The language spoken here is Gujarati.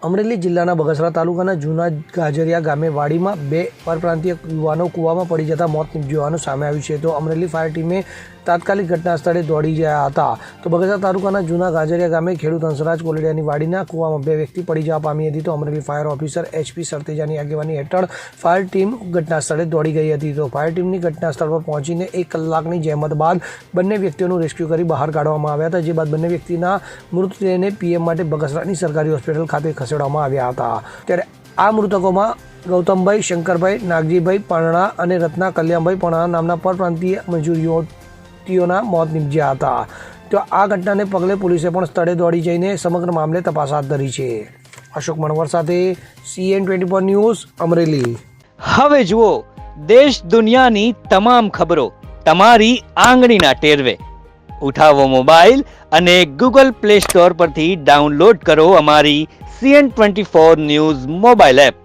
અમરેલી જિલ્લાના બગસરા તાલુકાના જૂના ગાજરિયા ગામે વાડીમાં બે પરપ્રાંતીય યુવાનો કૂવામાં પડી જતા મોત નીપજ્યું સામે આવ્યું છે. તો અમરેલી ફાયર ટીમે તાત્કાલિક ઘટના સ્થળે દોડી ગયા હતા. તો બગસરા તાલુકાના જૂના ગાજરિયા ગામે ખેડૂત હંસરાજ કોલેડિયાની વાડીના કૂવામાં બે વ્યક્તિ પડી જવા પામી હતી. તો અમરેલી ફાયર ઓફિસર HP સરતેજાની આગેવાની હેઠળ ફાયર ટીમ ઘટના સ્થળે દોડી ગઈ હતી. તો ફાયર ટીમની ઘટના સ્થળ પર પહોંચીને 1 કલાકની જહેમત બાદ બંને વ્યક્તિઓનું રેસ્ક્યુ કરી બહાર કાઢવામાં આવ્યા હતા. જે બાદ બંને વ્યક્તિના મૃતદેહને PM માટે બગસરાની સરકારી હોસ્પિટલ ખાતે ખસેડવામાં આવ્યા હતા. ત્યારે આ મૃતકોમાં ગૌતમભાઈ શંકરભાઈ નાગજીભાઈ પારણા અને રત્ના કલ્યાણભાઈ પારણા નામના પરપ્રાંતીય મજૂર યુવતીઓના મોત નીપજ્યા હતા. તો આ ઘટનાને પગલે પોલીસે પણ સ્થળે દોડી જઈને સમગ્ર મામલે તપાસ હાથ ધરી છે. અશોક મણવર સાથે CN24 ન્યૂઝ અમરેલી. હવે જુઓ દેશ દુનિયાની તમામ ખબરો તમારી આંગળીના ટેરવે. ઉઠાવો મોબાઈલ અને Google Play Store પરથી ડાઉનલોડ કરો અમારી CN24 ન્યૂઝ મોબાઈલ એપ.